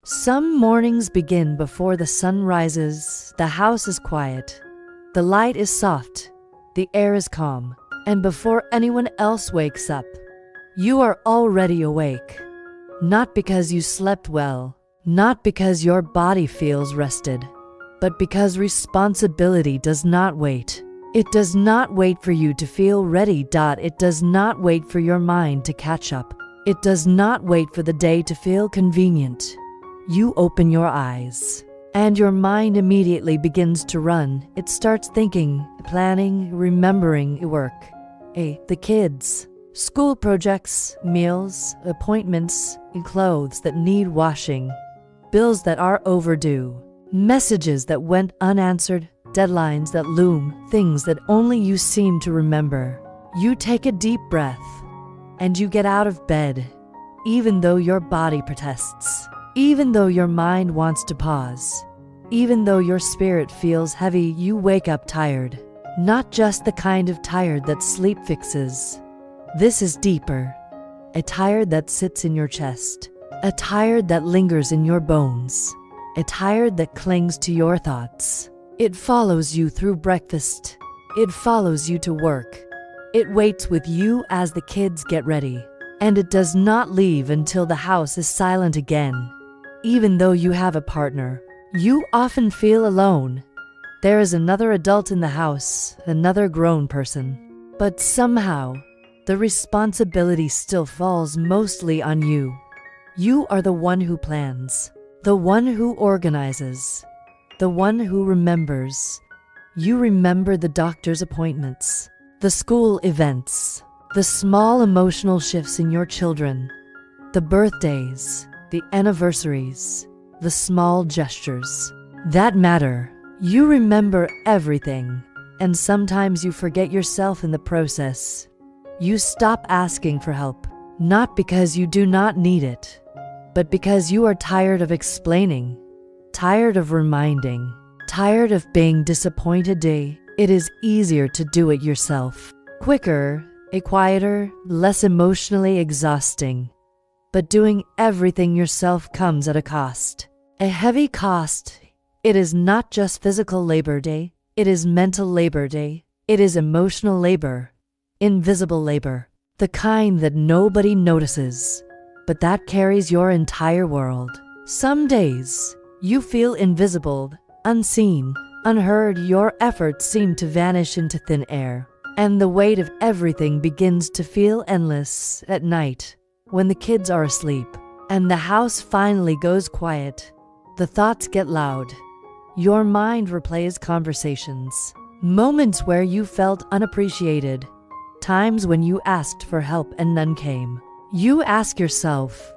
Some mornings begin before the sun rises, the house is quiet, the light is soft, the air is calm, and before anyone else wakes up, you are already awake. Not because you slept well, not because your body feels rested, but because responsibility does not wait. It does not wait for you to feel ready. It does not wait for your mind to catch up. It does not wait for the day to feel convenient. You open your eyes, and your mind immediately begins to run. It starts thinking, planning, remembering work, the kids, school projects, meals, appointments, clothes that need washing, bills that are overdue, messages that went unanswered, deadlines that loom, things that only you seem to remember. You take a deep breath, and you get out of bed, even though your body protests. Even though your mind wants to pause, even though your spirit feels heavy, you wake up tired. Not just the kind of tired that sleep fixes. This is deeper. A tired that sits in your chest. A tired that lingers in your bones. A tired that clings to your thoughts. It follows you through breakfast. It follows you to work. It waits with you as the kids get ready. And it does not leave until the house is silent again. Even though you have a partner, you often feel alone. There is another adult in the house, another grown person. But somehow, the responsibility still falls mostly on you. You are the one who plans, the one who organizes, the one who remembers. You remember the doctor's appointments, the school events, the small emotional shifts in your children, the birthdays, the anniversaries, the small gestures that matter. You remember everything, and sometimes you forget yourself in the process. You stop asking for help, not because you do not need it, but because you are tired of explaining, tired of reminding, tired of being disappointed. It is easier to do it yourself. Quicker, quieter, less emotionally exhausting. But doing everything yourself comes at a cost. A heavy cost. It is not just physical labor. It is mental labor. It is emotional labor. Invisible labor. The kind that nobody notices, but that carries your entire world. Some days, you feel invisible, unseen, unheard. Your efforts seem to vanish into thin air, and the weight of everything begins to feel endless at night. When the kids are asleep, and the house finally goes quiet, the thoughts get loud. Your mind replays conversations, moments where you felt unappreciated, times when you asked for help and none came. You ask yourself,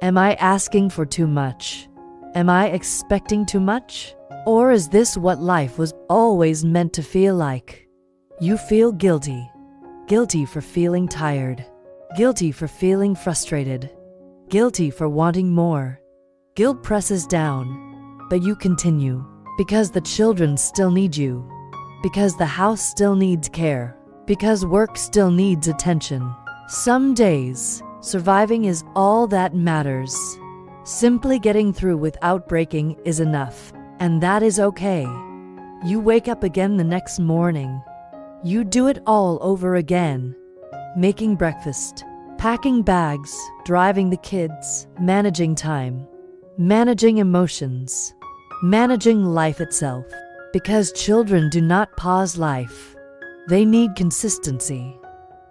am I asking for too much? Am I expecting too much? Or is this what life was always meant to feel like? You feel guilty. Guilty for feeling tired. Guilty for feeling frustrated. Guilty for wanting more. Guilt presses down, but you continue, because the children still need you, because the house still needs care, because work still needs attention. Some days, surviving is all that matters. Simply getting through without breaking is enough, and that is okay. You wake up again the next morning. You do it all over again. Making breakfast, packing bags, driving the kids, managing time, managing emotions, managing life itself. Because children do not pause life. They need consistency.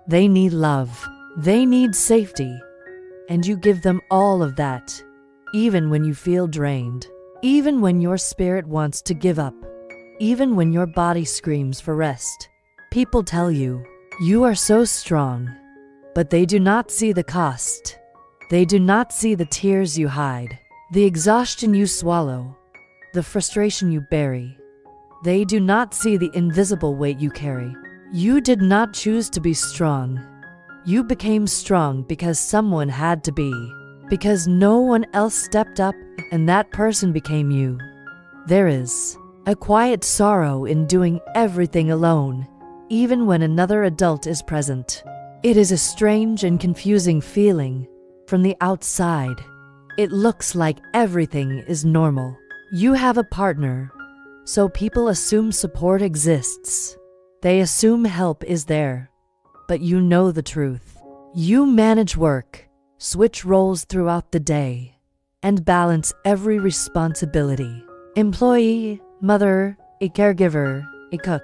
They need love. They need safety. And you give them all of that, even when you feel drained, even when your spirit wants to give up, even when your body screams for rest. People tell you, you are so strong, but they do not see the cost. They do not see the tears you hide, the exhaustion you swallow, the frustration you bury. They do not see the invisible weight you carry. You did not choose to be strong. You became strong because someone had to be, because no one else stepped up, and that person became you. There is a quiet sorrow in doing everything alone, even when another adult is present. It is a strange and confusing feeling from the outside. It looks like everything is normal. You have a partner, so people assume support exists. They assume help is there. But you know the truth. You manage work, switch roles throughout the day, and balance every responsibility. Employee, mother, a caregiver, a cook,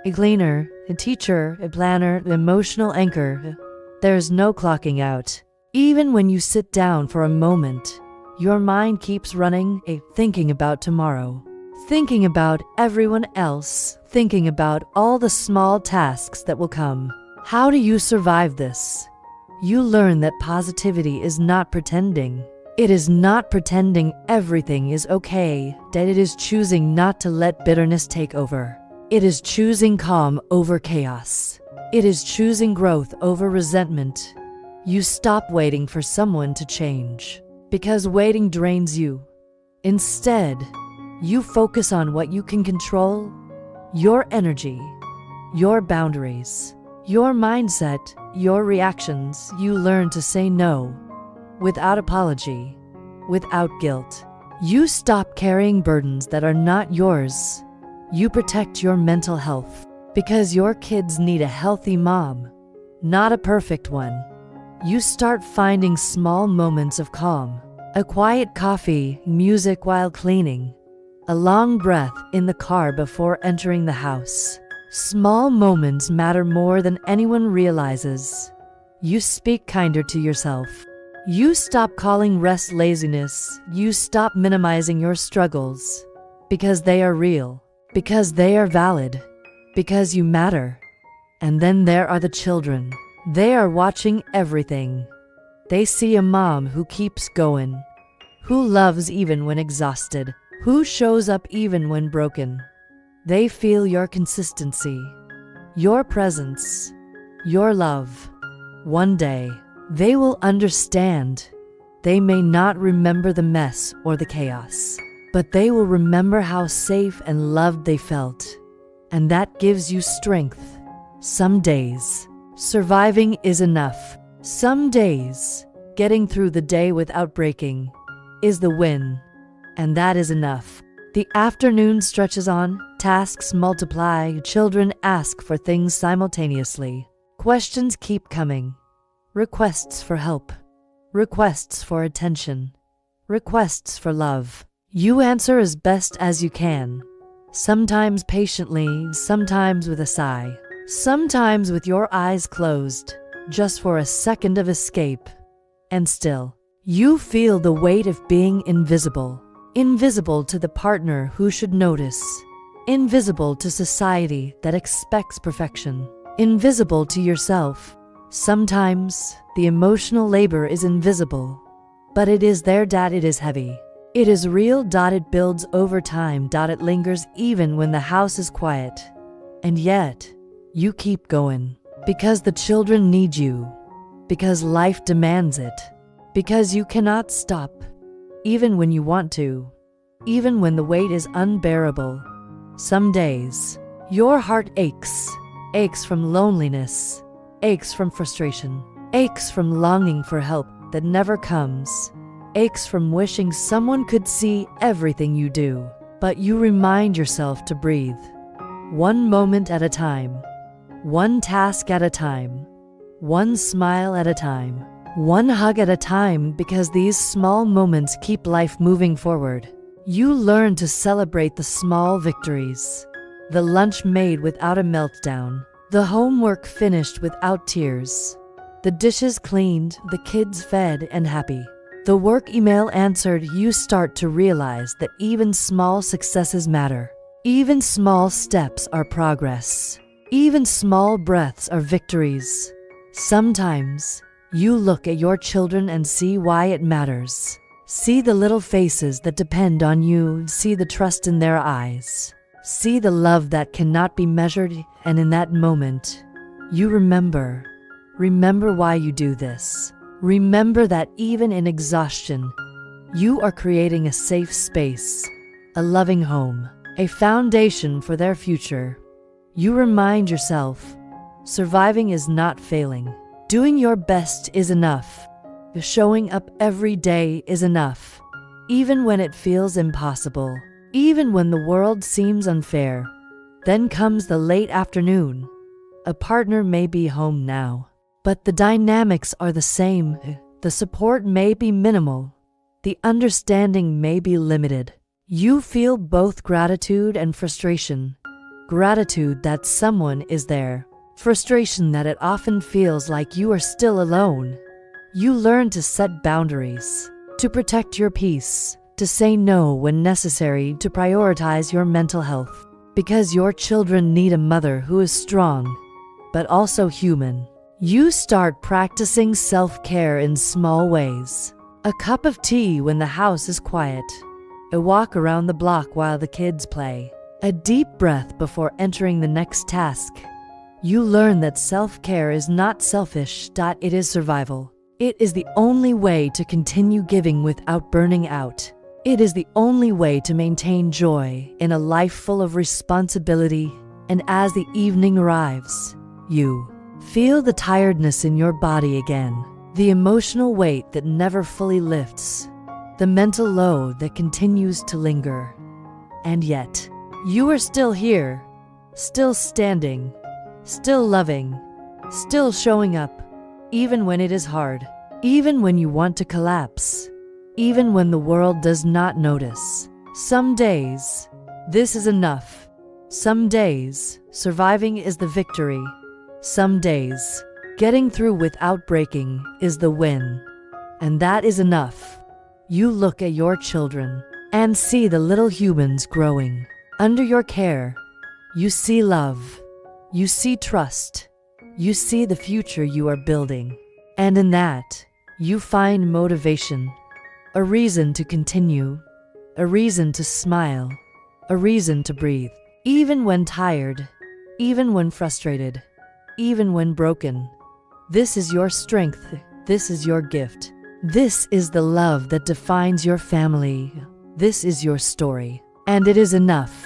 a cleaner, a teacher, a planner, an emotional anchor. There's no clocking out. Even when you sit down for a moment, your mind keeps running, thinking about tomorrow, thinking about everyone else, thinking about all the small tasks that will come. How do you survive this? You learn that positivity is not pretending. It is not pretending everything is okay, that it is choosing not to let bitterness take over. It is choosing calm over chaos. It is choosing growth over resentment. You stop waiting for someone to change, because waiting drains you. Instead, you focus on what you can control: your energy, your boundaries, your mindset, your reactions. You learn to say no without apology, without guilt. You stop carrying burdens that are not yours. You protect your mental health, because your kids need a healthy mom, not a perfect one. You start finding small moments of calm, a quiet coffee, music while cleaning, a long breath in the car before entering the house. Small moments matter more than anyone realizes. You speak kinder to yourself. You stop calling rest laziness. You stop minimizing your struggles, because they are real, because they are valid, because you matter. And then there are the children. They are watching everything. They see a mom who keeps going, who loves even when exhausted, who shows up even when broken. They feel your consistency, your presence, your love. One day, they will understand. They may not remember the mess or the chaos, but they will remember how safe and loved they felt. And that gives you strength. Some days, surviving is enough. Some days, getting through the day without breaking is the win. And that is enough. The afternoon stretches on, tasks multiply, children ask for things simultaneously. Questions keep coming. Requests for help. Requests for attention. Requests for love. You answer as best as you can. Sometimes patiently, sometimes with a sigh. Sometimes with your eyes closed, just for a second of escape. And still, you feel the weight of being invisible. Invisible to the partner who should notice. Invisible to society that expects perfection. Invisible to yourself. Sometimes, the emotional labor is invisible, but it is there. It is heavy. It is real. It builds over time. It lingers even when the house is quiet. And yet, you keep going, because the children need you, because life demands it, because you cannot stop, even when you want to, even when the weight is unbearable. Some days, your heart aches from loneliness, aches from frustration, aches from longing for help that never comes, aches from wishing someone could see everything you do. But you remind yourself to breathe, one moment at a time, one task at a time, one smile at a time, one hug at a time, because these small moments keep life moving forward. You learn to celebrate the small victories. The lunch made without a meltdown. The homework finished without tears. The dishes cleaned, the kids fed and happy. The work email answered. You start to realize that even small successes matter. Even small steps are progress. Even small breaths are victories. Sometimes, you look at your children and see why it matters. See the little faces that depend on you. See the trust in their eyes. See the love that cannot be measured. And in that moment, you remember. Remember why you do this. Remember that even in exhaustion, you are creating a safe space, a loving home, a foundation for their future. You remind yourself, surviving is not failing. Doing your best is enough. Showing up every day is enough, even when it feels impossible, even when the world seems unfair. Then comes the late afternoon. A partner may be home now, but the dynamics are the same. The support may be minimal. The understanding may be limited. You feel both gratitude and frustration. Gratitude that someone is there. Frustration that it often feels like you are still alone. You learn to set boundaries, to protect your peace, to say no when necessary, to prioritize your mental health. Because your children need a mother who is strong, but also human. You start practicing self-care in small ways. A cup of tea when the house is quiet. A walk around the block while the kids play. A deep breath before entering the next task. You learn that self-care is not selfish, it is survival. It is the only way to continue giving without burning out. It is the only way to maintain joy in a life full of responsibility. And as the evening arrives, you feel the tiredness in your body again. The emotional weight that never fully lifts. The mental load that continues to linger. And yet, you are still here, still standing, still loving, still showing up, even when it is hard, even when you want to collapse, even when the world does not notice. Some days, this is enough. Some days, surviving is the victory. Some days, getting through without breaking is the win. And that is enough. You look at your children and see the little humans growing under your care. You see love. You see trust. You see the future you are building. And in that, you find motivation. A reason to continue, a reason to smile, a reason to breathe. Even when tired, even when frustrated, even when broken. This is your strength, this is your gift. This is the love that defines your family. This is your story, and it is enough.